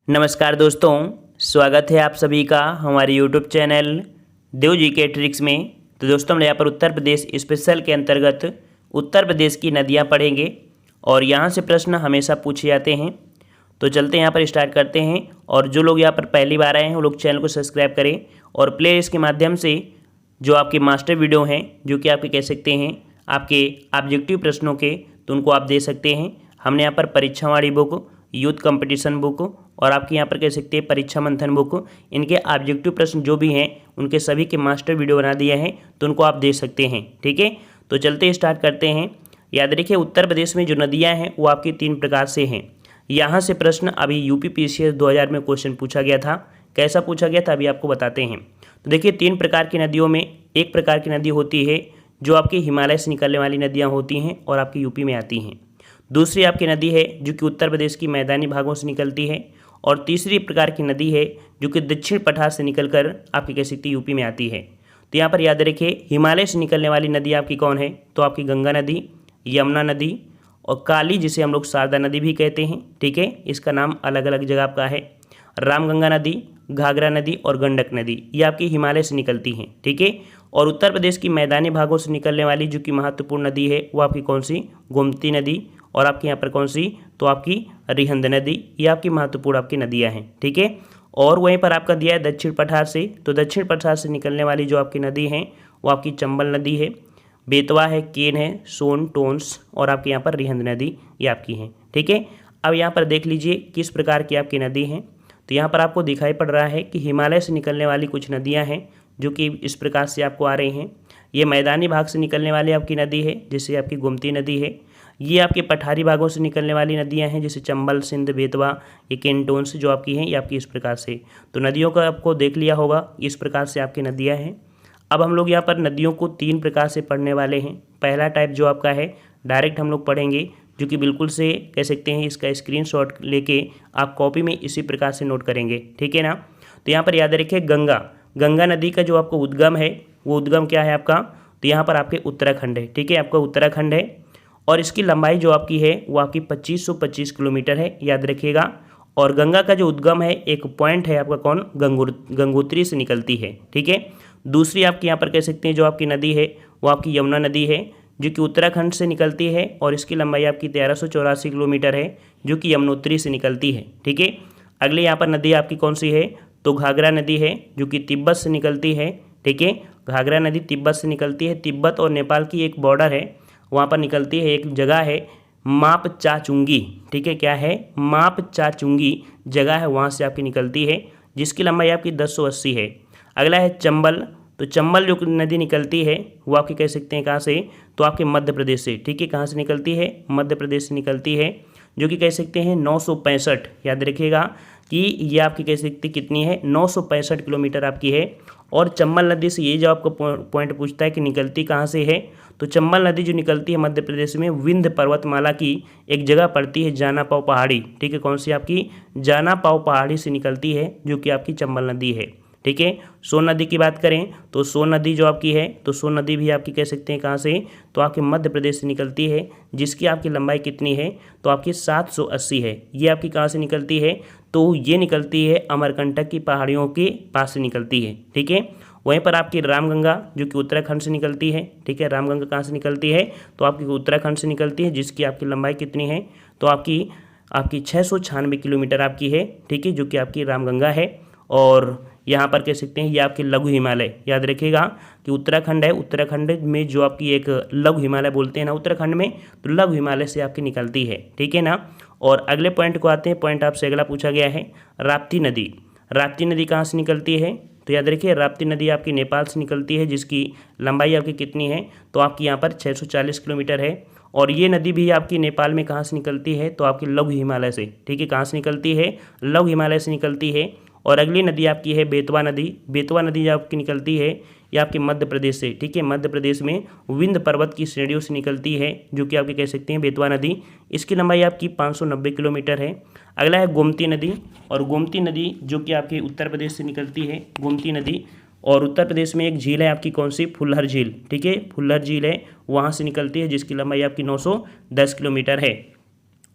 नमस्कार दोस्तों, स्वागत है आप सभी का हमारे यूट्यूब चैनल देव जी के ट्रिक्स में। तो दोस्तों हम यहाँ पर उत्तर प्रदेश स्पेशल के अंतर्गत उत्तर प्रदेश की नदियाँ पढ़ेंगे और यहाँ से प्रश्न हमेशा पूछे जाते हैं। तो चलते हैं यहाँ पर स्टार्ट करते हैं। और जो लोग यहाँ पर पहली बार आए हैं वो लोग चैनल को सब्सक्राइब करें और प्ले लिस्ट के माध्यम से जो आपके मास्टर वीडियो हैं, जो कि आपके कह सकते हैं आपके ऑब्जेक्टिव प्रश्नों के, तो उनको आप दे सकते हैं। हमने यहाँ पर परीक्षावाणी बुक, यूथ कंपटीशन बुक और आपके यहाँ पर कह सकते हैं परीक्षा मंथन बुक, इनके ऑब्जेक्टिव प्रश्न जो भी हैं उनके सभी के मास्टर वीडियो बना दिए हैं, तो उनको आप दे सकते हैं। ठीक है, तो चलते स्टार्ट करते हैं। याद रखिए उत्तर प्रदेश में जो नदियाँ हैं वो आपकी 3 प्रकार से हैं। यहाँ से प्रश्न अभी यूपीपीसीएस 2000 में क्वेश्चन पूछा गया था। कैसा पूछा गया था अभी आपको बताते हैं। तो देखिए 3 प्रकार की नदियों में एक प्रकार की नदी होती है जो आपकी हिमालय से निकलने वाली नदियाँ होती हैं और आपकी यूपी में आती हैं। दूसरी आपकी नदी है जो कि उत्तर प्रदेश की मैदानी भागों से निकलती है। और तीसरी प्रकार की नदी है जो कि दक्षिण पठार से निकलकर आपकी कह सकती यूपी में आती है। तो यहाँ पर याद रखिए हिमालय से निकलने वाली नदी आपकी कौन है, तो आपकी गंगा नदी, यमुना नदी और काली, जिसे हम लोग शारदा नदी भी कहते हैं। ठीक है, इसका नाम अलग अलग जगह आपका है। रामगंगा नदी, घाघरा नदी और गंडक नदी, ये आपकी हिमालय से निकलती हैं। ठीक है, और उत्तर प्रदेश की मैदानी भागों से निकलने वाली जो कि महत्वपूर्ण नदी है वो आपकी कौन सी, गोमती नदी। और आपके यहाँ पर कौन सी, तो आपकी रिहंद नदी। ये आपकी महत्वपूर्ण आपकी नदियाँ हैं। ठीक है, और वहीं पर आपका दिया है दक्षिण पठार से, तो दक्षिण पठार से निकलने वाली जो आपकी नदी हैं वो आपकी चंबल नदी है, बेतवा है, केन है, सोन, टोंस और आपके यहाँ पर रिहंद नदी, ये आपकी हैं। ठीक है, अब यहाँ पर देख लीजिए किस प्रकार की आपकी नदी हैं। तो यहाँ पर आपको दिखाई पड़ रहा है कि हिमालय से निकलने वाली कुछ नदियाँ हैं जो कि इस प्रकार से आपको आ रही हैं। ये मैदानी भाग से निकलने वाली आपकी नदी है जैसे आपकी गोमती नदी है। ये आपके पठारी भागों से निकलने वाली नदियां हैं जैसे चंबल, सिंध, बेतवा, ये केंटोन्स जो आपकी हैं ये आपकी इस प्रकार से। तो नदियों का आपको देख लिया होगा, इस प्रकार से आपकी नदियां हैं। अब हम लोग यहाँ पर नदियों को 3 प्रकार से पढ़ने वाले हैं। पहला टाइप जो आपका है डायरेक्ट हम लोग पढ़ेंगे, जो कि बिल्कुल से कह सकते हैं इसका स्क्रीनशॉट लेके आप कॉपी में इसी प्रकार से नोट करेंगे। ठीक है ना। तो यहाँ पर याद रखिए गंगा नदी का जो आपको उद्गम है वो उद्गम क्या है आपका, तो यहाँ पर आपके उत्तराखंड है। ठीक है, आपका उत्तराखंड है और इसकी लंबाई जो आपकी है वो आपकी 2525 किलोमीटर है, याद रखिएगा। और गंगा का जो उद्गम है एक पॉइंट है आपका कौन, गंगोत्री से निकलती है। ठीक है, दूसरी आपकी यहाँ पर कह सकते हैं जो आपकी नदी है वो आपकी यमुना नदी है जो कि उत्तराखंड से निकलती है और इसकी लंबाई आपकी 1384 किलोमीटर है जो कि यमुनोत्री से निकलती है। ठीक है, अगली यहाँ पर नदी आपकी कौन सी है, तो घाघरा नदी है जो कि तिब्बत से निकलती है। ठीक है, घाघरा नदी तिब्बत से निकलती है। तिब्बत और नेपाल की एक बॉर्डर है, वहाँ पर निकलती है। एक जगह है मापचाचुंगी। ठीक है, क्या है, मापचाचुंगी जगह है, वहाँ से आपकी निकलती है जिसकी लंबाई आपकी 1080 है। अगला है चंबल। तो चंबल जो नदी निकलती है वो आपकी कह सकते हैं कहाँ से, तो आपके मध्य प्रदेश से। ठीक है, कहाँ से निकलती है, मध्य प्रदेश से निकलती है जो कि कह सकते हैं 965, याद रखिएगा कि ये आपकी कह सकते कितनी है, 965 किलोमीटर आपकी है। और चंबल नदी से ये जो आपको पॉइंट पूछता है कि निकलती कहाँ से है, तो चंबल नदी जो निकलती है मध्य प्रदेश में विंध्य पर्वतमाला की एक जगह पड़ती है जानापाव पहाड़ी। ठीक है, कौन सी आपकी, जानापाव पहाड़ी से निकलती है जो कि आपकी चंबल नदी है। ठीक है, सोन नदी की बात करें तो सोन नदी जो आपकी है, तो सोन नदी भी आपकी कह सकते हैं कहाँ से, तो आपके मध्य प्रदेश से निकलती है जिसकी आपकी लंबाई कितनी है, तो आपकी 780 है। ये आपकी कहाँ से निकलती है, तो ये निकलती है अमरकंटक की पहाड़ियों के पास से निकलती है। ठीक है, वहीं पर आपकी रामगंगा जो कि उत्तराखंड से निकलती है। ठीक है, रामगंगा कहाँ से निकलती है, तो आपकी उत्तराखंड से निकलती है जिसकी आपकी लंबाई कितनी है, तो आपकी 696 किलोमीटर आपकी है। ठीक है, जो कि आपकी रामगंगा है। और यहाँ पर कह सकते हैं ये आपके लघु हिमालय, याद रखिएगा कि उत्तराखंड है, उत्तराखंड में जो आपकी एक लघु हिमालय बोलते हैं ना उत्तराखंड में, तो लघु हिमालय से आपकी निकलती है। ठीक है ना। और अगले पॉइंट को आते हैं। पॉइंट आपसे अगला पूछा गया है राप्ती नदी। राप्ती नदी कहाँ से निकलती है, तो याद रखिए राप्ती नदी आपकी नेपाल से निकलती है जिसकी लंबाई आपकी कितनी है, तो आपकी यहाँ पर 640 किलोमीटर है। और ये नदी भी आपकी नेपाल में कहाँ से निकलती है, तो आपकी लघु हिमालय से। ठीक है, कहाँ से निकलती है, लघु हिमालय से निकलती है। और अगली नदी आपकी है बेतवा नदी। बेतवा नदी जो आपकी निकलती है ये आपके मध्य प्रदेश से। ठीक है, मध्य प्रदेश में विंध्य पर्वत की श्रेणियों से निकलती है जो कि आपकी कह सकते हैं बेतवा नदी। इसकी लंबाई आपकी 590 किलोमीटर है। अगला है गोमती नदी। और गोमती नदी जो कि आपके उत्तर प्रदेश से निकलती है, गोमती नदी। और उत्तर प्रदेश में एक झील है आपकी कौन सी, फुल्लर झील। ठीक है, फुल्लर झील है, वहाँ से निकलती है जिसकी लंबाई आपकी 910 किलोमीटर है।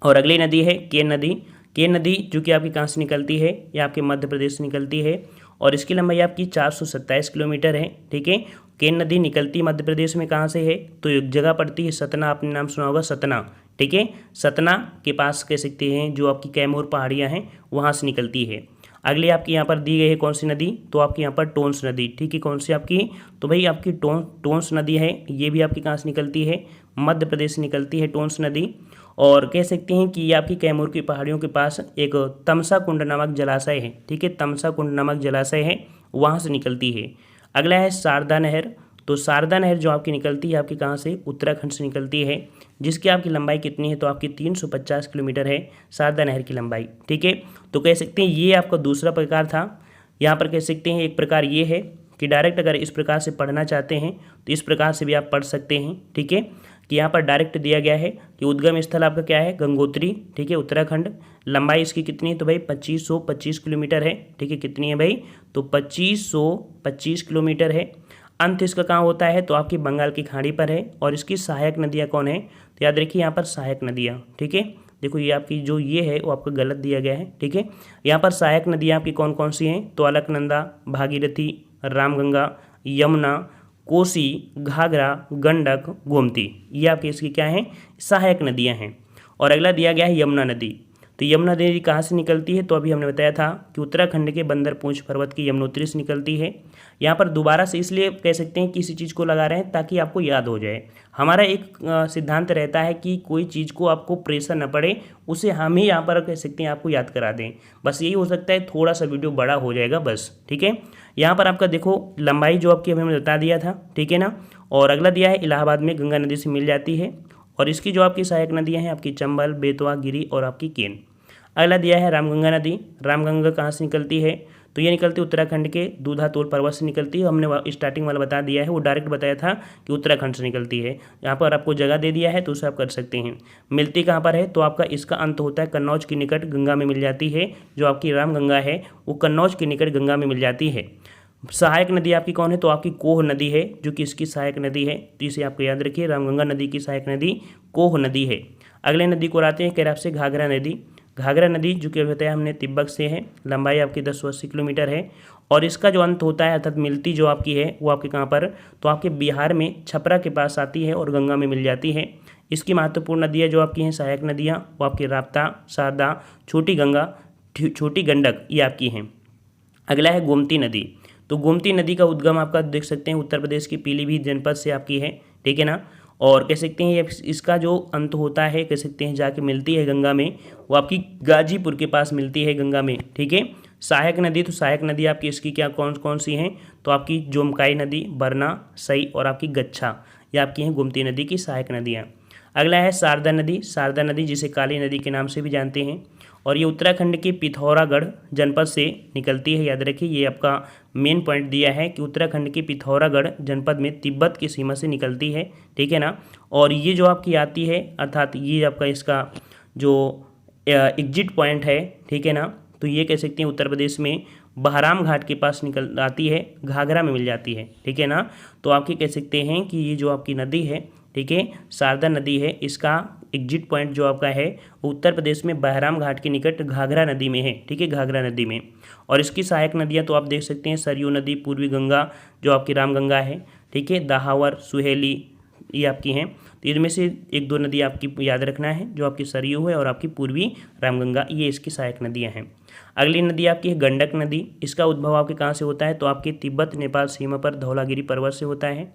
और अगली नदी है केन नदी। केन नदी जो कि आपकी कहाँ से निकलती है, ये आपके मध्य प्रदेश से निकलती है और इसकी लंबाई आपकी 427 किलोमीटर है। ठीक है, केन नदी निकलती मध्य प्रदेश में कहाँ से है, तो एक जगह पड़ती है सतना, आपने नाम सुना होगा सतना। ठीक है, सतना के पास कह सकते हैं जो आपकी कैमूर पहाड़ियाँ हैं वहाँ से निकलती है। अगली आपकी यहाँ पर दी गई है कौन सी नदी, तो आपकी यहाँ पर टोंस नदी। ठीक है, कौन सी आपकी, तो भाई आपकी टोंस नदी है, ये भी आपकी कहाँ से निकलती है, मध्य प्रदेश से निकलती है टोंस नदी। और कह सकते हैं कि ये आपकी कैमूर की पहाड़ियों के पास एक तमसा कुंड नामक जलाशय है। ठीक है, तमसा कुंड नामक जलाशय है, वहाँ से निकलती है। अगला है शारदा नहर। तो शारदा नहर जो आपकी निकलती है आपकी कहाँ से, उत्तराखंड से निकलती है, जिसकी आपकी लंबाई कितनी है, तो आपकी 350 किलोमीटर है शारदा नहर की लंबाई। ठीक है, तो कह सकते हैं ये आपका दूसरा प्रकार था। यहाँ पर कह सकते हैं एक प्रकार ये है कि डायरेक्ट अगर इस प्रकार से पढ़ना चाहते हैं तो इस प्रकार से भी आप पढ़ सकते हैं। ठीक है, कि यहाँ पर डायरेक्ट दिया गया है कि उद्गम स्थल आपका क्या है, गंगोत्री। ठीक है, उत्तराखंड। लंबाई इसकी कितनी है, तो भाई 2525 किलोमीटर है। ठीक है, कितनी है भाई, तो 2525 किलोमीटर है। अंत इसका कहाँ होता है, तो आपकी बंगाल की खाड़ी पर है। और इसकी सहायक नदियाँ कौन है, तो याद रखिए यहाँ पर सहायक नदियाँ। ठीक है, देखो ये आपकी जो ये है वो आपको गलत दिया गया है। ठीक है, यहाँ पर सहायक नदियाँ आपकी कौन कौन सी हैं, तो अलकनंदा, भागीरथी, रामगंगा, यमुना, कोसी, घाघरा, गंडक, गोमती, ये आपकी इसकी क्या हैं, सहायक नदियाँ हैं। और अगला दिया गया है यमुना नदी। तो यमुना नदी कहाँ से निकलती है, तो अभी हमने बताया था कि उत्तराखंड के बंदरपूंछ पर्वत की यमुनोत्री से निकलती है। यहाँ पर दोबारा से इसलिए कह सकते हैं किसी चीज़ को लगा रहे हैं ताकि आपको याद हो जाए। हमारा एक सिद्धांत रहता है कि कोई चीज़ को आपको प्रेशर न पड़े, उसे हम ही यहाँ पर कह सकते हैं आपको याद करा दें। बस यही हो सकता है, थोड़ा सा वीडियो बड़ा हो जाएगा बस। ठीक है, यहाँ पर आपका देखो लंबाई जो आपकी हमने बता दिया था। ठीक है ना, और अगला दिया है इलाहाबाद में गंगा नदी से मिल जाती है। और इसकी जो आपकी सहायक नदियाँ हैं आपकी चंबल, बेतवा, गिरी और आपकी केन। अगला दिया है रामगंगा नदी। रामगंगा कहाँ से निकलती है, तो ये निकलती है उत्तराखंड के दूधातोल पर्वत से निकलती है। हमने स्टार्टिंग वाला बता दिया है, वो डायरेक्ट बताया था कि उत्तराखंड से निकलती है। यहाँ पर आपको जगह दे दिया है तो उसे आप कर सकते हैं। मिलती कहाँ पर है, तो आपका इसका अंत होता है कन्नौज के निकट गंगा में मिल जाती है। जो आपकी रामगंगा है वो कन्नौज के निकट गंगा में मिल जाती है। सहायक नदी आपकी कौन है, तो आपकी कोह नदी है जो कि इसकी सहायक नदी है। तो इसे आपको याद रखिए, रामगंगा नदी की सहायक नदी कोह नदी है। अगले नदी को आते हैं कैराप से घाघरा नदी। घाघरा नदी जो कि बताया हमने तिब्बत से है, लंबाई आपकी 1080 किलोमीटर है। और इसका जो अंत होता है अर्थात मिलती जो आपकी है वो आपके कहाँ पर, तो आपके बिहार में छपरा के पास आती है और गंगा में मिल जाती है। इसकी महत्वपूर्ण नदियाँ जो आपकी हैं सहायक नदियाँ वो आपकी राप्ता, शारदा, छोटी गंगा, छोटी गंडक, ये आपकी हैं। अगला है गोमती नदी। तो गोमती नदी का उद्गम आपका देख सकते हैं उत्तर प्रदेश की पीलीभीत जनपद से आपकी है। ठीक है ना, और कह सकते हैं इसका जो अंत होता है कह सकते हैं जाके मिलती है गंगा में, वो आपकी गाजीपुर के पास मिलती है गंगा में। ठीक है, सहायक नदी, तो सहायक नदी आपकी इसकी क्या कौन कौन सी हैं, तो आपकी जोमकाई नदी, बरना, सई और आपकी गच्छा, ये आपकी हैं गोमती नदी की सहायक नदियाँ। अगला है शारदा नदी। शारदा नदी जिसे काली नदी के नाम से भी जानते हैं, और ये उत्तराखंड के पिथौरागढ़ जनपद से निकलती है। याद रखिए, ये आपका मेन पॉइंट दिया है कि उत्तराखंड के पिथौरागढ़ जनपद में तिब्बत की सीमा से निकलती है। ठीक है ना, और ये जो आपकी आती है अर्थात ये आपका इसका जो एग्जिट पॉइंट है, ठीक है ना, तो ये कह सकते हैं उत्तर प्रदेश में बहराम घाट के पास निकल आती है, घाघरा में मिल जाती है। ठीक है ना, तो आपके कह सकते हैं कि ये जो आपकी नदी है, ठीक है, शारदा नदी है, इसका एग्जिट पॉइंट जो आपका है उत्तर प्रदेश में बहराम घाट के निकट घाघरा नदी में है। ठीक है, घाघरा नदी में। और इसकी सहायक नदियाँ तो आप देख सकते हैं सरयू नदी, पूर्वी गंगा जो आपकी रामगंगा है, ठीक है, दाहावर, सुहेली, ये आपकी हैं। तो इनमें से एक दो नदी आपकी याद रखना है, जो आपकी सरयू है और आपकी पूर्वी रामगंगा, ये इसकी सहायक नदियाँ हैं। अगली नदी आपकी है गंडक नदी। इसका उद्भव आपके कहाँ से होता है, तो आपके तिब्बत नेपाल सीमा पर धौलागिरी पर्वत से होता है,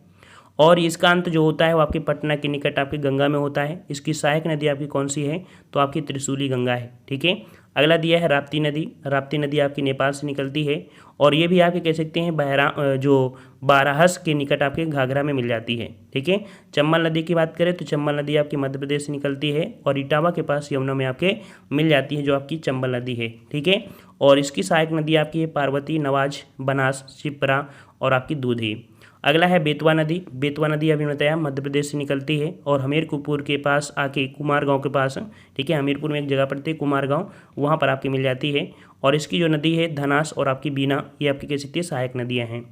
और इसका अंत जो होता है वो आपके पटना के निकट आपकी गंगा में होता है। इसकी सहायक नदी आपकी कौन सी है, तो आपकी त्रिशूली गंगा है। ठीक है, अगला दिया है राप्ती नदी। राप्ती नदी आपकी नेपाल से निकलती है, और ये भी आपके कह सकते हैं जो बाराहस के निकट आपके घाघरा में मिल जाती है। ठीक है, चंबल नदी की बात करें तो चंबल नदी आपकी मध्य प्रदेश से निकलती है, और इटावा के पास यमुना में आपके मिल जाती है, जो आपकी चंबल नदी है। ठीक है, और इसकी सहायक नदी आपकी है पार्वती, नवाज, बनास, शिप्रा और आपकी दूधी। अगला है बेतवा नदी। बेतवा नदी अभी बताया मध्य प्रदेश से निकलती है, और हमीरपुर के पास आके कुमार गांव के पास, ठीक है, हमीरपुर में एक जगह पड़ती है कुमार गांव, वहाँ पर आपकी मिल जाती है। और इसकी जो नदी है धनास और आपकी बीना, ये आपकी कह सकती है सहायक नदियाँ हैं।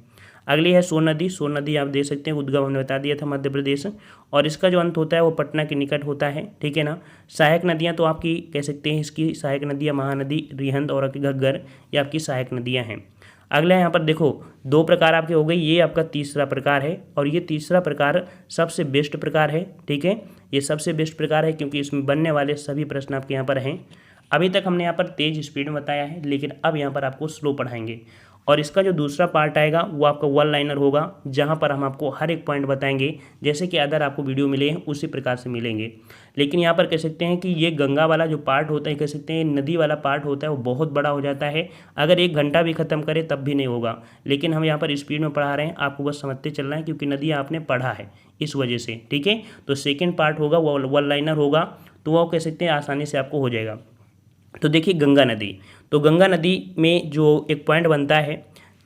अगली है सोन नदी। सोन नदी आप देख सकते हैं उद्गम हमने बता दिया था मध्य प्रदेश, और इसका जो अंत होता है वो पटना के निकट होता है, ठीक है ना। सहायक नदियाँ तो आपकी कह सकते हैं इसकी सहायक नदियाँ महानदी, रिहंद और घग्गर, ये आपकी सहायक नदियाँ हैं। अगला यहाँ पर देखो 2 प्रकार आपके हो गए, ये आपका तीसरा प्रकार है, और ये तीसरा प्रकार सबसे बेस्ट प्रकार है, ठीक है। ये सबसे बेस्ट प्रकार है क्योंकि इसमें बनने वाले सभी प्रश्न आपके यहाँ पर हैं। अभी तक हमने यहाँ पर तेज स्पीड में बताया है, लेकिन अब यहाँ पर आपको स्लो पढ़ाएंगे, और इसका जो दूसरा पार्ट आएगा वो आपका वन लाइनर होगा, जहाँ पर हम आपको हर एक पॉइंट बताएंगे जैसे कि अदर आपको वीडियो मिले हैं उसी प्रकार से मिलेंगे। लेकिन यहाँ पर कह सकते हैं कि ये गंगा वाला जो पार्ट होता है, कह सकते हैं नदी वाला पार्ट होता है, वो बहुत बड़ा हो जाता है। अगर 1 घंटा भी खत्म करें तब भी नहीं होगा, लेकिन हम यहाँ पर स्पीड में पढ़ा रहे हैं, आपको बस समझते चलना है क्योंकि नदी आपने पढ़ा है इस वजह से, ठीक है। तो सेकेंड पार्ट होगा वो वन लाइनर होगा, तो वो कह सकते हैं आसानी से आपको हो जाएगा। तो देखिए गंगा नदी, तो गंगा नदी में जो एक पॉइंट बनता है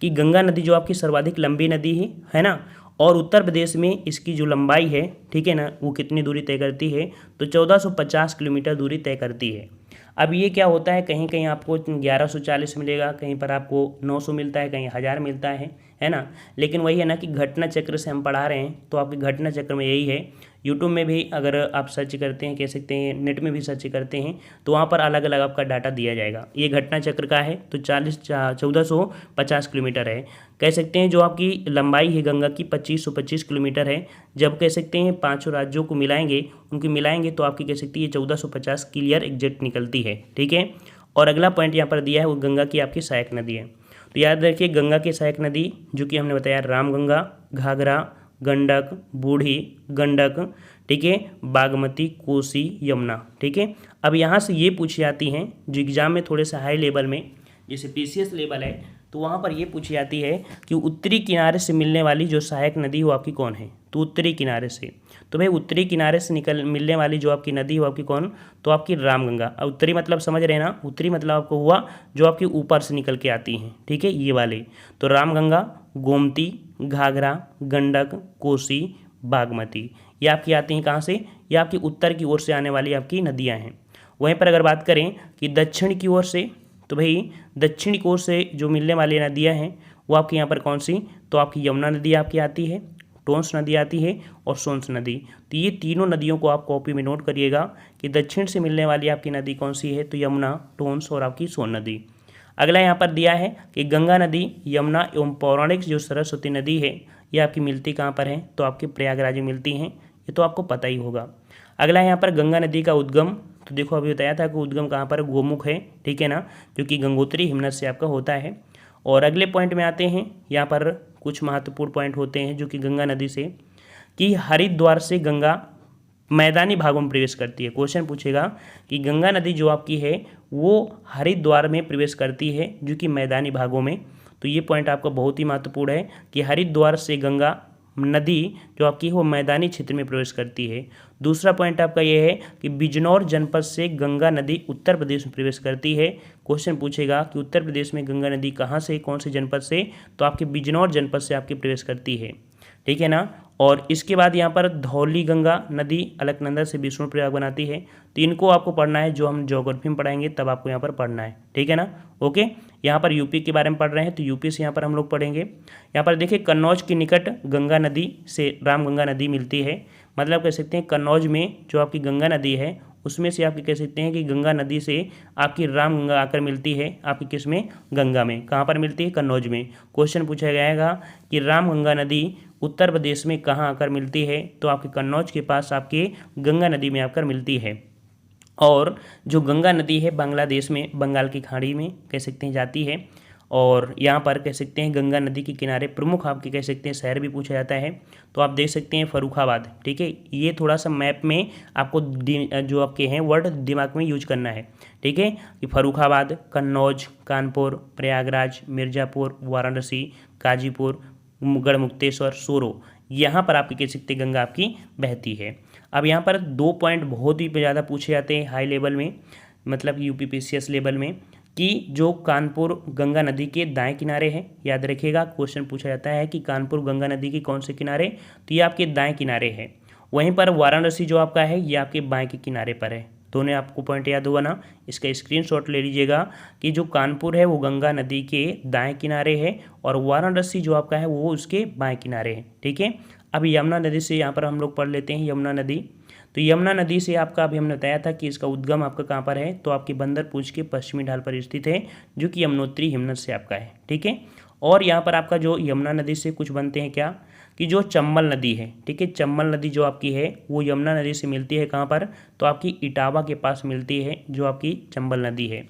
कि गंगा नदी जो आपकी सर्वाधिक लंबी नदी है ना, और उत्तर प्रदेश में इसकी जो लंबाई है, ठीक है ना, वो कितनी दूरी तय करती है, तो 1450 किलोमीटर दूरी तय करती है। अब ये क्या होता है, कहीं कहीं आपको 1140 मिलेगा, कहीं पर आपको 900 मिलता है, कहीं 1000 मिलता है ना। लेकिन वही है ना कि घटना चक्र से हम पढ़ा रहे हैं, तो आपके घटना चक्र में यही है। यूट्यूब में भी अगर आप सर्च करते हैं, कह सकते हैं नेट में भी सर्च करते हैं, तो वहाँ पर अलग अलग आपका डाटा दिया जाएगा। ये घटना चक्र का है, तो 1450 किलोमीटर है। कह सकते हैं जो आपकी लंबाई है गंगा की 2525 किलोमीटर है। जब कह सकते हैं 5 राज्यों को मिलाएंगे, उनकी मिलाएंगे तो आपकी कह सकती है 1450 क्लियर एग्जैक्ट निकलती है, ठीक है। और अगला पॉइंट यहाँ पर दिया है वो गंगा की आपकी सहायक नदी है। तो याद रखिए गंगा की सहायक नदी जो कि हमने बताया रामगंगा, घाघरा, गंडक, बूढ़ी गंडक, ठीक है, बागमती, कोसी, यमुना, ठीक है। अब यहाँ से ये पूछी जाती हैं जो एग्जाम में थोड़े से हाई लेवल में, जैसे पीसीएस लेवल है, तो वहाँ पर ये पूछी जाती है कि उत्तरी किनारे से मिलने वाली जो सहायक नदी वो आपकी कौन है। तो उत्तरी किनारे से, तो भाई उत्तरी किनारे से मिलने वाली जो आपकी नदी हो आपकी कौन, तो आपकी रामगंगा। अब उत्तरी मतलब समझ रहे हैं ना, उत्तरी मतलब आपको हुआ जो आपके ऊपर से निकल के आती हैं, ठीक है, ये वाले। तो रामगंगा, गोमती, घाघरा, गंडक, कोसी, बागमती, ये आपकी आती हैं कहाँ से, ये आपकी उत्तर की ओर से आने वाली आपकी नदियाँ हैं। वहीं पर अगर बात करें कि दक्षिण की ओर से, तो भाई दक्षिण की ओर से जो मिलने वाली नदियाँ हैं वो आपकी यहाँ पर कौन सी, तो आपकी यमुना नदी आपकी आती है, टोंस नदी आती है और सोन नदी। तो ये तीनों नदियों को आप कॉपी में नोट करिएगा कि दक्षिण से मिलने वाली आपकी नदी कौन सी है, तो यमुना, टोंस और आपकी सोन नदी। अगला यहाँ पर दिया है कि गंगा नदी, यमुना एवं पौराणिक जो सरस्वती नदी है ये आपकी मिलती कहाँ पर है, तो आपके प्रयागराज में मिलती हैं, ये तो आपको पता ही होगा। अगला यहाँ पर गंगा नदी का उद्गम, तो देखो अभी बताया था कि उद्गम कहाँ पर, गोमुख है, ठीक है ना, जो कि गंगोत्री हिमनद से आपका होता है। और अगले पॉइंट में आते हैं, यहाँ पर कुछ महत्वपूर्ण पॉइंट होते हैं जो कि गंगा नदी से, कि हरिद्वार से गंगा मैदानी भागों में प्रवेश करती है। क्वेश्चन पूछेगा कि गंगा नदी जो आपकी है वो हरिद्वार में प्रवेश करती है जो कि मैदानी भागों में। तो ये पॉइंट आपका बहुत ही महत्वपूर्ण है कि हरिद्वार से गंगा नदी जो आपकी है वो मैदानी क्षेत्र में प्रवेश करती है। दूसरा पॉइंट आपका ये है कि बिजनौर जनपद से गंगा नदी उत्तर प्रदेश में प्रवेश करती है। क्वेश्चन पूछेगा कि उत्तर प्रदेश में गंगा नदी कहाँ से, कौन से जनपद से, तो आपके बिजनौर जनपद से आपकी प्रवेश करती है, ठीक है ना। और इसके बाद यहाँ पर धौली गंगा नदी अलकनंदा से विष्णुप्रयाग बनाती है। तो इनको आपको पढ़ना है, जो हम ज्योग्राफी में पढ़ाएंगे तब आपको यहाँ पर पढ़ना है, ठीक है ना। ओके, यहाँ पर यूपी के बारे में पढ़ रहे हैं तो यूपी से यहाँ पर हम लोग पढ़ेंगे। यहाँ पर देखिए कन्नौज के निकट गंगा नदी से रामगंगा नदी मिलती है। मतलब कह सकते हैं कन्नौज में जो आपकी गंगा नदी है उसमें से आपकी कह सकते हैं कि गंगा नदी से आपकी रामगंगा आकर मिलती है आपकी किस में, गंगा में। कहाँ पर मिलती है, कन्नौज में। क्वेश्चन पूछा जाएगा कि रामगंगा नदी उत्तर प्रदेश में कहाँ आकर मिलती है, तो आपके कन्नौज के पास आपके गंगा नदी में आकर मिलती है। और जो गंगा नदी है बांग्लादेश में बंगाल की खाड़ी में कह सकते हैं जाती है। और यहाँ पर कह सकते हैं गंगा नदी के किनारे प्रमुख आपके कह सकते हैं शहर भी पूछा जाता है। तो आप देख सकते हैं फर्रुखाबाद, ठीक है। ये थोड़ा सा मैप में आपको जो आपके हैं वर्ड दिमाग में यूज करना है, ठीक है, कि फर्रुखाबाद, कन्नौज, कानपुर, प्रयागराज, मिर्ज़ापुर, वाराणसी, गाजीपुर, गढ़मुक्तेश्वर, सोरो, यहाँ पर आपकी कह सकते हैं गंगा आपकी बहती है। अब यहाँ पर 2 पॉइंट बहुत ही ज़्यादा पूछे जाते हैं हाई लेवल में, मतलब यूपीपीसीएस लेवल में, कि जो कानपुर गंगा नदी के दाएं किनारे है। याद रखिएगा क्वेश्चन पूछा जाता है कि कानपुर गंगा नदी के कौन से किनारे, तो ये आपके दाएं किनारे है। वहीं पर वाराणसी जो आपका है ये आपके बाएं के किनारे पर है। दोनों आपको पॉइंट याद होगा ना, इसका स्क्रीनशॉट ले लीजिएगा कि जो कानपुर है वो गंगा नदी के दाएं किनारे है और वाराणसी जो आपका है वो उसके बाएं किनारे है। ठीक है, अब यमुना नदी से यहाँ पर हम लोग पढ़ लेते हैं यमुना नदी। तो यमुना नदी से आपका अभी हमने बताया था कि इसका उद्गम आपका कहाँ पर है, तो आपकी बंदरपूछ के पश्चिमी ढाल पर स्थित है, जो कि यमुनोत्री हिमनद से आपका है। ठीक है, और यहाँ पर आपका जो यमुना नदी से कुछ बनते हैं क्या, कि जो चंबल नदी है, ठीक है, चंबल नदी जो आपकी है वो यमुना नदी से मिलती है कहाँ पर, तो आपकी इटावा के पास मिलती है जो आपकी चंबल नदी है।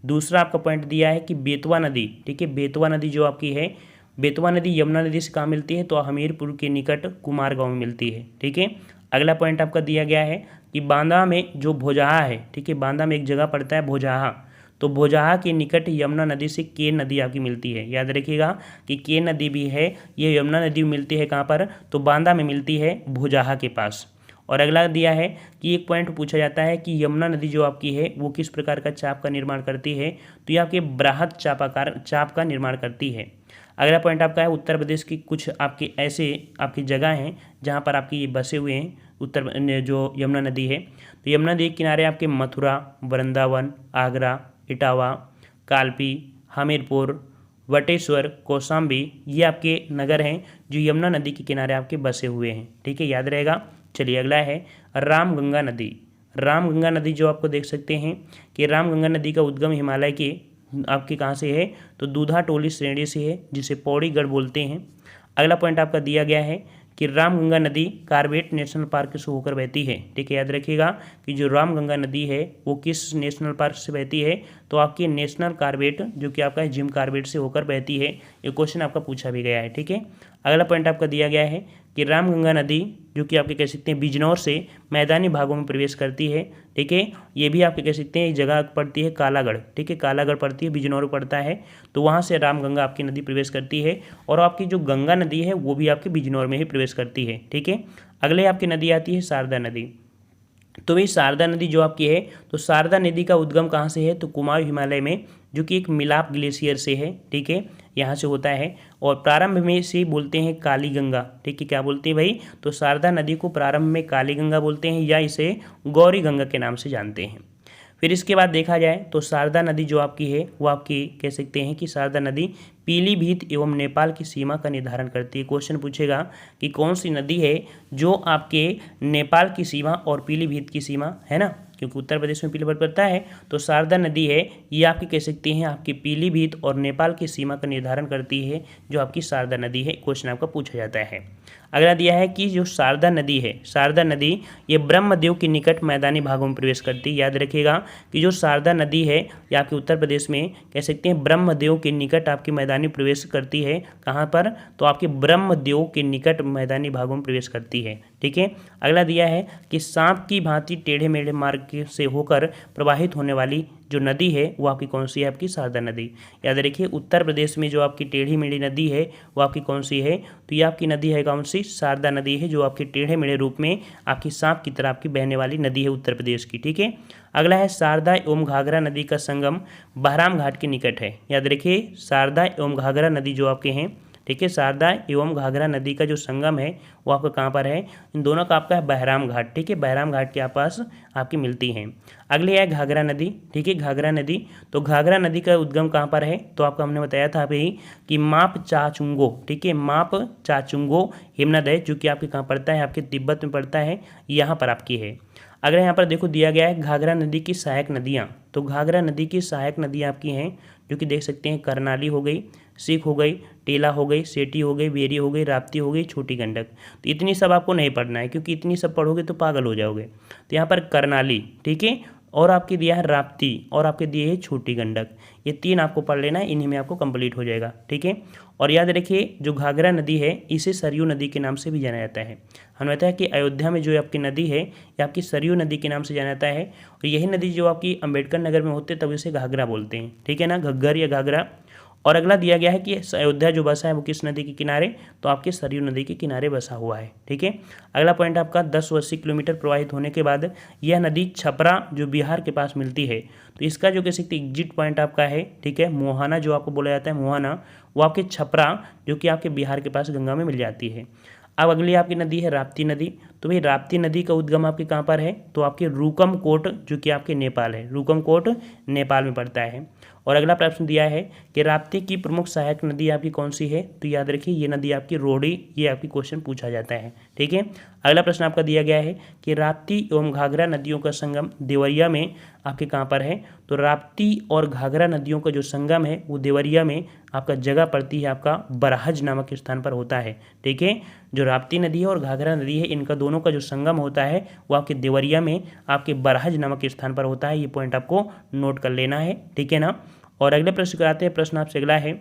दूसरा आपका पॉइंट दिया है कि बेतवा नदी, ठीक है, बेतवा नदी जो आपकी है, बेतवा नदी यमुना नदी से कहाँ मिलती है, तो हमीरपुर के निकट कुमारगांव में मिलती है। ठीक है, अगला पॉइंट आपका दिया गया है कि बांदा में जो भोजहा है, ठीक है, बांदा में एक जगह पड़ता है भोजहा, तो भोजहा के निकट यमुना नदी से केन नदी आपकी मिलती है। याद रखिएगा कि केन नदी भी है, ये यमुना नदी मिलती है कहाँ पर, तो बांदा में मिलती है भोजहा के पास। और अगला दिया है कि एक पॉइंट पूछा जाता है कि यमुना नदी जो आपकी है वो किस प्रकार का चाप का निर्माण करती है, तो ये आपके बृहद चापाकार चाप का निर्माण करती है। अगला पॉइंट आपका है उत्तर प्रदेश की कुछ आपके ऐसे आपकी जगह हैं जहाँ पर आपकी ये बसे हुए हैं उत्तर जो यमुना नदी है। तो यमुना नदी के किनारे आपके मथुरा, वृंदावन, आगरा, इटावा, कालपी, हमीरपुर, वटेश्वर, कौशाम्बी, ये आपके नगर हैं जो यमुना नदी के किनारे आपके बसे हुए हैं। ठीक है, याद रहेगा। चलिए अगला है रामगंगा नदी। रामगंगा नदी जो आपको देख सकते हैं कि रामगंगा नदी का उद्गम हिमालय के आपके कहाँ से है, तो दूधा टोली श्रेणी से है, जिसे पौड़ीगढ़ बोलते हैं। अगला पॉइंट आपका दिया गया है कि रामगंगा नदी कार्बेट नेशनल पार्क से होकर बहती है। ठीक है, याद रखिएगा कि जो रामगंगा नदी है वो किस नेशनल पार्क से बहती है, तो आपकी नेशनल कार्बेट जो कि आपका जिम कार्बेट से होकर बहती है। ये क्वेश्चन आपका पूछा भी गया है। ठीक है, अगला पॉइंट आपका दिया गया है कि रामगंगा नदी जो कि आपके कह सकते हैं बिजनौर से मैदानी भागों में प्रवेश करती है। ठीक है, ये भी आपके कह सकते हैं एक जगह पड़ती है कालागढ़। ठीक है, कालागढ़ पड़ती है, बिजनौर पड़ता है, तो वहाँ से रामगंगा आपकी नदी प्रवेश करती है। और आपकी जो गंगा नदी है वो भी आपके बिजनौर में ही प्रवेश करती है। ठीक है, अगले आपकी नदी आती है शारदा नदी। तो भाई शारदा नदी जो आपकी है, तो शारदा नदी का उद्गम कहाँ से है, तो कुमाऊं हिमालय में, जो कि एक मिलाप ग्लेशियर से है। ठीक है, यहाँ से होता है। और प्रारंभ में से बोलते हैं काली गंगा। ठीक है, क्या बोलते हैं भाई, तो शारदा नदी को प्रारंभ में काली गंगा बोलते हैं या इसे गौरी गंगा के नाम से जानते हैं। फिर इसके बाद देखा जाए तो शारदा नदी जो आपकी है वो आपकी कह सकते हैं कि शारदा नदी पीलीभीत एवं नेपाल की सीमा का निर्धारण करती है। क्वेश्चन पूछेगा कि कौन सी नदी है जो आपके नेपाल की सीमा और पीलीभीत की सीमा है ना, क्योंकि उत्तर प्रदेश में पीलीभीत पड़ता है, तो शारदा नदी है ये आपकी कह सकते हैं आपकी पीलीभीत और नेपाल की सीमा का निर्धारण करती है, जो आपकी शारदा नदी है। क्वेश्चन आपका पूछा जाता है। अगला दिया है कि जो शारदा नदी है, शारदा नदी ये ब्रह्मदेव के निकट मैदानी भागों में प्रवेश करती है। याद रखिएगा कि जो शारदा नदी है ये आपके उत्तर प्रदेश में कह सकते हैं ब्रह्मदेव के निकट आपकी मैदानी प्रवेश करती है। कहाँ पर, तो आपके ब्रह्मदेव के निकट मैदानी भागों में प्रवेश करती है। ठीक है, अगला दिया है कि सांप की भांति टेढ़े मेढ़े मार्ग से होकर प्रवाहित होने वाली जो नदी है वो आपकी कौन सी है, आपकी शारदा नदी। याद रखिए उत्तर प्रदेश में जो आपकी टेढ़ी मेढ़ी नदी है वो आपकी कौन सी है, तो ये आपकी नदी है कौन सी, शारदा नदी है, जो आपके टेढ़े मेढ़े रूप में आपकी सांप की तरह आपकी बहने वाली नदी है उत्तर प्रदेश की। ठीक है, अगला है शारदा एवं घाघरा नदी का संगम बहराम घाट के निकट है। याद रखिए शारदा एवं घाघरा नदी जो आपके हैं, ठीक है, शारदा एवं घाघरा नदी का जो संगम है वो आपका कहाँ पर है, इन दोनों का आपका है बहराम घाट। ठीक है, बहराम घाट के आसपास आपकी मिलती हैं। अगले है घाघरा नदी। ठीक है, घाघरा नदी, तो घाघरा नदी का उद्गम कहाँ पर है, तो आपको हमने बताया था अभी कि माप चाचुंगो। ठीक है, माप चाचुंगो हिमनद है, जो कि आपके कहाँ पड़ता है, आपके तिब्बत में पड़ता है, यहाँ पर आपकी है। अगर यहाँ पर देखो दिया गया है घाघरा नदी की सहायक नदियाँ, तो घाघरा नदी की सहायक नदियाँ आपकी हैं जो कि देख सकते हैं करनाली हो गई, सीख हो गई, टेला हो गई, सेठी हो गई, बेरी हो गई, राप्ती हो गई, छोटी गंडक। तो इतनी सब आपको नहीं पढ़ना है, क्योंकि इतनी सब पढ़ोगे तो पागल हो जाओगे। तो यहाँ पर करनाली, ठीक है, और आपके दिया है राप्ती, और आपके दिए है छोटी गंडक। ये तीन आपको पढ़ लेना है, इन्हीं में आपको कंप्लीट हो जाएगा। ठीक है, और याद रखिए जो घाघरा नदी है इसे सरयू नदी के नाम से भी जाना जाता है। हमने बताया कि अयोध्या में जो आपकी नदी है ये आपकी सरयू नदी के नाम से जाना जाता है, और यही नदी जो आपकी अम्बेडकर नगर में होते तब इसे घाघरा बोलते हैं। ठीक है ना, घग्गर या घाघरा। और अगला दिया गया है कि अयोध्या जो बसा है वो किस नदी के किनारे, तो आपके सरयू नदी के किनारे बसा हुआ है। ठीक है, अगला पॉइंट आपका 1080 किलोमीटर प्रवाहित होने के बाद यह नदी छपरा जो बिहार के पास मिलती है, तो इसका जो कह सकते एग्जिट पॉइंट आपका है, ठीक है, मोहाना जो आपको बोला जाता है, मोहाना वो आपके छपरा जो कि आपके बिहार के पास गंगा में मिल जाती है। अब अगली आपकी नदी है राप्ती नदी। तो भाई राप्ती नदी का उद्गम आपके कहाँ पर है, तो आपके रूकमकोट जो कि आपके नेपाल है, रूकमकोट नेपाल में पड़ता है। और अगला प्रश्न दिया है कि राप्ती की प्रमुख सहायक नदी आपकी कौन सी है, तो याद रखिए ये नदी आपकी रोडी, ये आपकी क्वेश्चन पूछा जाता है। ठीक है, अगला प्रश्न आपका दिया गया है कि राप्ती एवं घाघरा नदियों का संगम देवरिया में आपके कहाँ पर है, तो राप्ती और घाघरा नदियों का जो संगम है वो देवरिया में आपका जगह पड़ती है, आपका बरहज नामक स्थान पर होता है। ठीक है, जो राप्ती नदी है और घाघरा नदी है इनका दोनों का जो संगम होता है वो आपके देवरिया में आपके बरहज नामक स्थान पर होता है। ये पॉइंट आपको नोट कर लेना है। ठीक है ना। और अगले प्रश्न कराते हैं। प्रश्न आपसे अगला है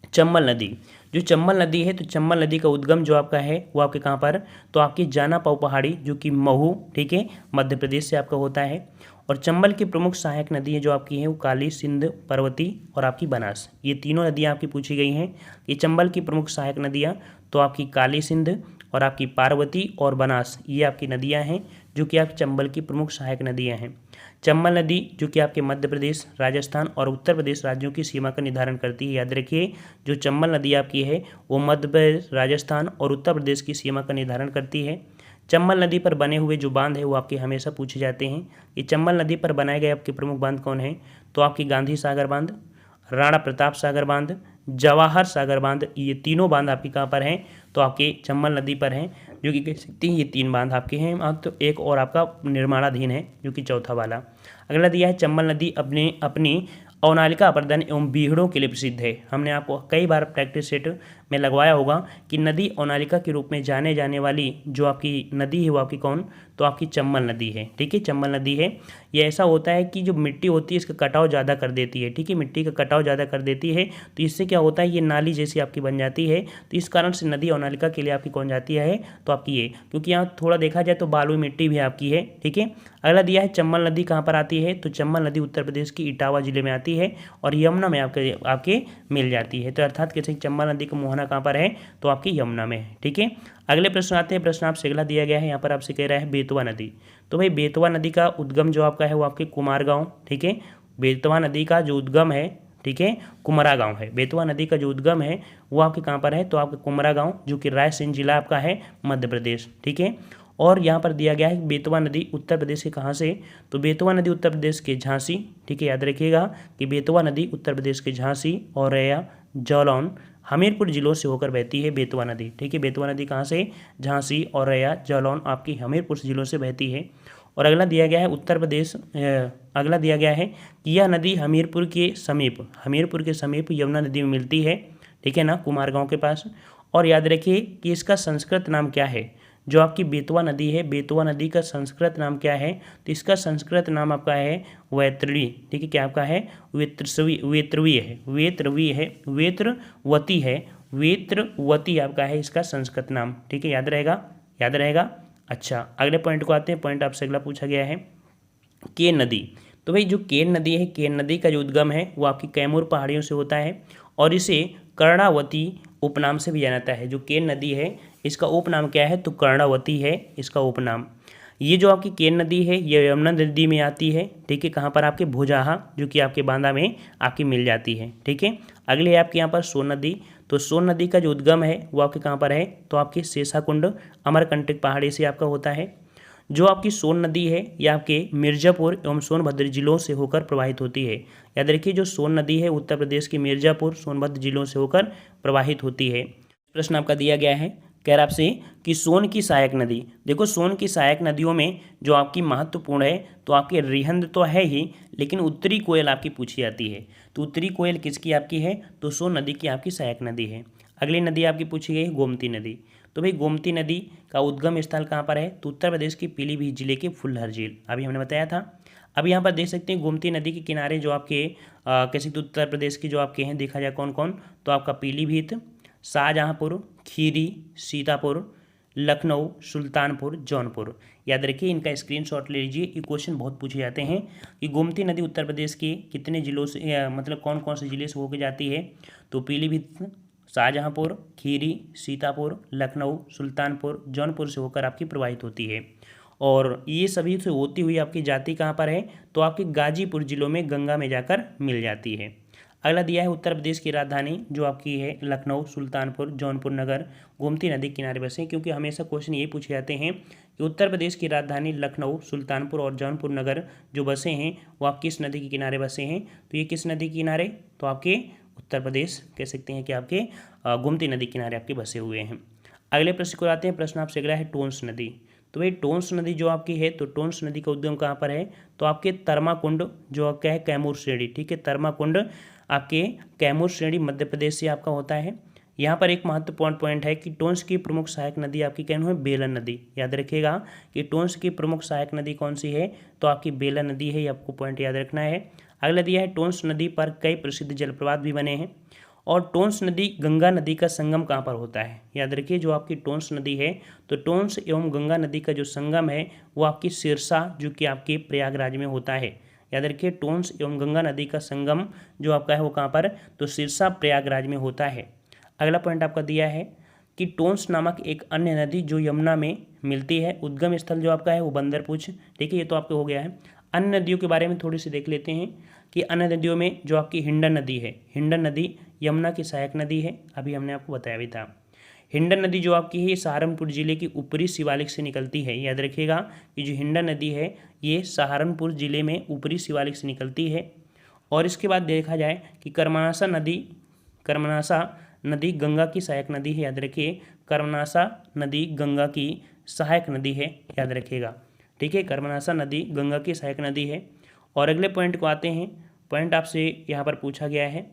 चंबल नदी। जो चंबल नदी है तो चंबल नदी का उद्गम जो आपका है वो आपके कहाँ पर, तो आपकी जाना पाव पहाड़ी जो कि महू, ठीक है, मध्य प्रदेश से आपका होता है। और चंबल की प्रमुख सहायक नदी है जो आपकी है वो काली, सिंध, पर्वती और आपकी बनास, ये तीनों नदियाँ आपकी पूछी गई हैं। ये चंबल की प्रमुख सहायक नदियाँ तो आपकी काली सिंध और आपकी पार्वती और बनास, ये आपकी नदियाँ हैं जो कि आप चंबल की प्रमुख सहायक नदियाँ हैं। चंबल नदी जो कि आपके मध्य प्रदेश, राजस्थान और उत्तर प्रदेश राज्यों की सीमा का निर्धारण करती है। याद रखिए जो चंबल नदी आपकी है वो मध्य प्रदेश, राजस्थान और उत्तर प्रदेश की सीमा का निर्धारण करती है। चंबल नदी पर बने हुए जो बांध है वो आपके हमेशा पूछे जाते हैं। ये चंबल नदी पर बनाए गए आपके प्रमुख बांध कौन हैं, तो आपकी गांधी सागर बांध, राणा प्रताप सागर बांध, जवाहर सागर बांध, ये तीनों बांध आपके कहाँ पर हैं, तो आपके चंबल नदी पर हैं, जो कि कह सकते हैं ये 3 बांध आपके हैं। तो एक और आपका निर्माणाधीन है जो कि चौथा वाला। अगला दिया है चंबल नदी अपनी अवनालिका अपर्दन एवं बीहड़ों के लिए प्रसिद्ध है। हमने आपको कई बार प्रैक्टिस सेट में लगवाया होगा कि नदी अवनालिका के रूप में जाने जाने वाली जो आपकी नदी है वो आपकी कौन, तो आपकी चंबल नदी है। ठीक है, चंबल नदी है। ये ऐसा होता है कि जो मिट्टी होती है इसका कटाव ज़्यादा कर देती है। ठीक है, मिट्टी का कटाव ज़्यादा कर देती है तो इससे क्या होता है ये नाली जैसी आपकी बन जाती है। तो इस कारण से नदी अवनालिका के लिए आपकी कौन जाती है, तो आपकी ये, क्योंकि यहाँ थोड़ा देखा जाए तो बालू मिट्टी भी आपकी है। ठीक है, अगला दिया है चंबल नदी कहाँ पर आती है, तो चंबल नदी उत्तर प्रदेश की इटावा जिले में आती है और यमुना में आपके मिल जाती है। तो अर्थात कैसे चंबल नदी का मोहना कहाँ पर है, तो आपकी यमुना में है। ठीक है, अगले प्रश्न आते हैं। प्रश्न आपसे अगला दिया गया है, यहाँ पर आपसे कह रहा है बेतवा नदी। तो भाई बेतवा नदी का उद्गम जो आपका है वो आपके कुमारगांव, ठीक है, बेतवा नदी का जो उद्गम है, ठीक है, कुमरा गांव है। बेतवा नदी का जो उद्गम है वो आपके कहाँ पर है, तो आपका कुमरा गांव जो कि रायसेन जिला आपका है, मध्य प्रदेश। ठीक है, और यहाँ पर दिया गया है बेतवा नदी उत्तर प्रदेश के कहाँ से, तो बेतवा नदी उत्तर प्रदेश के झांसी। ठीक है, याद रखिएगा कि बेतवा नदी उत्तर प्रदेश के झांसी, औरैया, जालौन, हमीरपुर जिलों से होकर बहती है बेतवा नदी। ठीक है, बेतवा नदी कहाँ से, झांसी, औरैया, जालौन आपकी हमीरपुर जिलों से बहती है। और अगला दिया गया है उत्तर प्रदेश, अगला दिया गया है कि यह नदी हमीरपुर के समीप यमुना नदी में मिलती है। ठीक है ना, कुमारगांव के पास। और याद रखिए कि इसका संस्कृत नाम क्या है, जो आपकी बेतवा नदी है, बेतवा नदी का संस्कृत नाम क्या है, तो इसका संस्कृत नाम आपका है वैतरणी। ठीक है, क्या आपका है, वेत्रवती आपका है इसका संस्कृत नाम। ठीक है, याद रहेगा। अच्छा, अगले पॉइंट को आते हैं। पॉइंट आपसे अगला पूछा गया है केन नदी। तो भाई जो केन नदी है, केन नदी का जो उद्गम है वो आपकी कैमूर पहाड़ियों से होता है और इसे कर्णावती उपनाम से भी जाना जाता है। जो केन नदी है इसका उपनाम क्या है, तो कर्णावती है इसका उपनाम। ये जो आपकी केन नदी है ये यमुना नदी में आती है। ठीक है, कहाँ पर, आपके भुजाहा जो कि आपके बांदा में आपकी मिल जाती है। ठीक है, अगले है आपके यहाँ पर सोन नदी। तो सोन नदी का जो उद्गम है वो आपके कहाँ पर है, तो आपके शेषाकुंड अमरकंटक पहाड़ी से आपका होता है। जो आपकी सोन नदी है ये आपके मिर्ज़ापुर एवं सोनभद्र जिलों से होकर प्रवाहित होती है। याद रखिए जो सोन नदी है उत्तर प्रदेश के मिर्ज़ापुर, सोनभद्र जिलों से होकर प्रवाहित होती है। प्रश्न आपका दिया गया है, कह रहा आपसे कि सोन की सहायक नदी। देखो सोन की सहायक नदियों में जो आपकी महत्वपूर्ण है तो आपकी रिहंद तो है ही, लेकिन उत्तरी कोयल आपकी पूछी जाती है। तो उत्तरी कोयल किसकी आपकी है, तो सोन नदी की आपकी सहायक नदी है। अगली नदी आपकी पूछी गई गोमती नदी। तो भाई गोमती नदी का उद्गम स्थल कहाँ पर है, तो उत्तर प्रदेश के पीलीभीत जिले के फुलहर झील, अभी हमने बताया था। अब यहाँ पर देख सकते हैं गोमती नदी के किनारे जो आपके कैसे तो उत्तर प्रदेश के जो आपके हैं देखा जाए कौन कौन, तो आपका पीलीभीत, शाहजहाँपुर, खीरी, सीतापुर, लखनऊ, सुल्तानपुर, जौनपुर। याद रखिए इनका स्क्रीनशॉट ले लीजिए। ये क्वेश्चन बहुत पूछे जाते हैं कि गोमती नदी उत्तर प्रदेश के कितने जिलों से मतलब कौन कौन से जिले से होकर जाती है, तो पीलीभीत, शाहजहाँपुर, खीरी, सीतापुर, लखनऊ, सुल्तानपुर, जौनपुर से होकर आपकी प्रवाहित होती है। और ये सभी से होती हुई आपकी जाती कहाँ पर है, तो आपके गाजीपुर जिलों में गंगा में जाकर मिल जाती है। अगला दिया है उत्तर प्रदेश की राजधानी जो आपकी है लखनऊ, सुल्तानपुर, जौनपुर नगर गोमती नदी के किनारे बसे, क्योंकि हमेशा क्वेश्चन ये पूछे जाते हैं कि उत्तर प्रदेश की राजधानी लखनऊ, सुल्तानपुर और जौनपुर नगर जो बसे हैं वो आप किस नदी के किनारे बसे हैं। तो ये किस नदी के किनारे, तो आपके उत्तर प्रदेश कह सकते हैं कि आपके गोमती नदी किनारे आपके बसे हुए हैं। अगले प्रश्न को आते हैं। प्रश्न आपसे अगला है टोंस नदी। तो भाई टोंस नदी जो आपकी है, तो टोंस नदी का उद्गम कहाँ पर है, तो आपके तरमाकुंड जो आपका है कैमूर श्रेणी, ठीक है, तरमाकुंड आपके कैमूर श्रेणी मध्य प्रदेश से आपका होता है। यहाँ पर एक महत्वपूर्ण पॉइंट है कि टोंस की प्रमुख सहायक नदी आपकी क्या है, बेलन नदी। याद रखिएगा कि टोंस की प्रमुख सहायक नदी कौन सी है, तो आपकी बेलन नदी है, ये आपको पॉइंट याद रखना है। अगला दिया है टोंस नदी पर कई प्रसिद्ध जलप्रपात भी बने हैं। और टोंस नदी गंगा नदी का संगम कहाँ पर होता है, याद रखिए जो आपकी टोंस नदी है, तो टोंस एवं गंगा नदी का जो संगम है वो आपकी सिरसा जो कि आपके प्रयागराज में होता है। याद रखिए टोंस एवं गंगा नदी का संगम जो आपका है वो कहाँ पर, तो सिरसा प्रयागराज में होता है। अगला पॉइंट आपका दिया है कि टोंस नामक एक अन्य नदी जो यमुना में मिलती है, उद्गम स्थल जो आपका है वो बंदरपूछ, ठीक है, ये तो आपको हो गया है। अन्य नदियों के बारे में थोड़ी सी देख लेते हैं कि अन्य नदियों में जो आपकी हिंडन नदी है, हिंडन नदी यमुना की सहायक नदी है, अभी हमने आपको बताया भी था। हिंडन नदी जो आपकी है ये सहारनपुर जिले की ऊपरी शिवालिक से निकलती है। याद रखिएगा कि जो हिंडन नदी है ये सहारनपुर जिले में ऊपरी शिवालिक से निकलती है। और इसके बाद देखा जाए कि कर्मनासा नदी गंगा की सहायक नदी है। याद रखिए कर्मनासा नदी गंगा की सहायक नदी है, याद रखिएगा, ठीक है, कर्मनासा नदी गंगा की सहायक नदी है। और अगले पॉइंट को आते हैं। पॉइंट आपसे यहाँ पर पूछा गया है,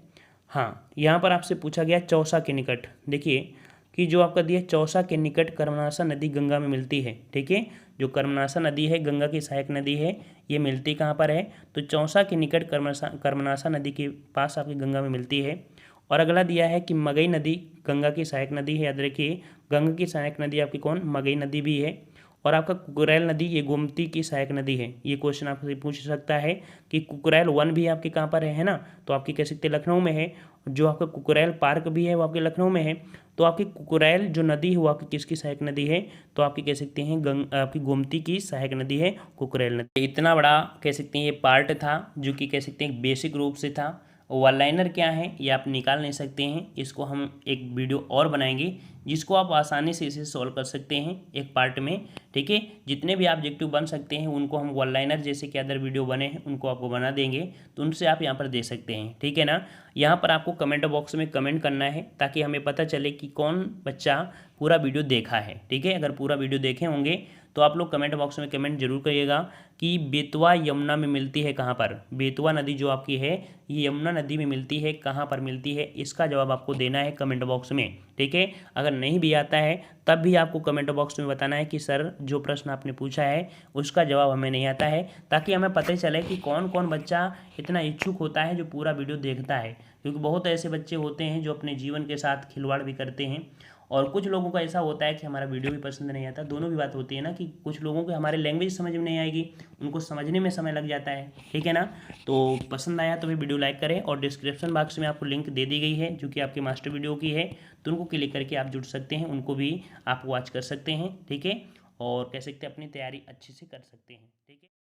हाँ यहाँ पर आपसे पूछा गया चौसा के निकट, देखिए कि जो आपका दिया चौसा के निकट कर्मनासा नदी गंगा में मिलती है, ठीक है, जो कर्मनासा नदी है गंगा की सहायक नदी है, ये मिलती कहाँ पर है, तो चौसा के निकट कर्मनासा नदी के पास आपकी गंगा में मिलती है। और अगला दिया है कि मगई नदी गंगा की सहायक नदी है। याद रखिए गंगा की सहायक नदी आपकी कौन, मगई नदी भी है। और आपका कुकरैल नदी ये गोमती की सहायक नदी है। ये क्वेश्चन आपसे पूछ सकता है कि कुकरैल वन भी आपके कहाँ पर है ना, तो आपकी कह सकते हैं लखनऊ में है। जो आपका कुकरैल पार्क भी है वो आपके लखनऊ में है। तो आपकी कुकरैल जो नदी है वो आपकी किसकी सहायक नदी है, तो आपकी कह सकते हैं आपकी गोमती की सहायक नदी है कुकरैल नदी। इतना बड़ा कह सकते हैं ये पार्ट था जो कि कह सकते हैं बेसिक रूप से था। वन लाइनर क्या है ये आप निकाल नहीं सकते हैं, इसको हम एक वीडियो और बनाएंगे जिसको आप आसानी से इसे सॉल्व कर सकते हैं एक पार्ट में, ठीक है। जितने भी ऑब्जेक्टिव बन सकते हैं उनको हम वन लाइनर जैसे कि अदर वीडियो बने हैं उनको आपको बना देंगे, तो उनसे आप यहाँ पर दे सकते हैं, ठीक है ना। यहाँ पर आपको कमेंट बॉक्स में कमेंट करना है ताकि हमें पता चले कि कौन बच्चा पूरा वीडियो देखा है, ठीक है। अगर पूरा वीडियो देखे होंगे तो आप लोग कमेंट बॉक्स में कमेंट जरूर करिएगा कि बेतवा यमुना में मिलती है कहाँ पर, बेतवा नदी जो आपकी है ये यमुना नदी में मिलती है, कहाँ पर मिलती है, इसका जवाब आपको देना है कमेंट बॉक्स में, ठीक है। अगर नहीं भी आता है तब भी आपको कमेंट बॉक्स में बताना है कि सर जो प्रश्न आपने पूछा है उसका जवाब हमें नहीं आता है, ताकि हमें पता चले कि कौन कौन बच्चा इतना इच्छुक होता है जो पूरा वीडियो देखता है। क्योंकि बहुत ऐसे बच्चे होते हैं जो अपने जीवन के साथ खिलवाड़ भी करते हैं, और कुछ लोगों का ऐसा होता है कि हमारा वीडियो भी पसंद नहीं आता। दोनों भी बात होती है ना कि कुछ लोगों को हमारे लैंग्वेज समझ में नहीं आएगी, उनको समझने में समय लग जाता है, ठीक है ना। तो पसंद आया तो भी वीडियो लाइक करें, और डिस्क्रिप्शन बॉक्स में आपको लिंक दे दी गई है जो कि आपके मास्टर वीडियो की है, तो उनको क्लिक करके आप जुड़ सकते हैं, उनको भी आप वॉच कर सकते हैं, ठीक है, और कह सकते हैं अपनी तैयारी अच्छे से कर सकते हैं, ठीक है।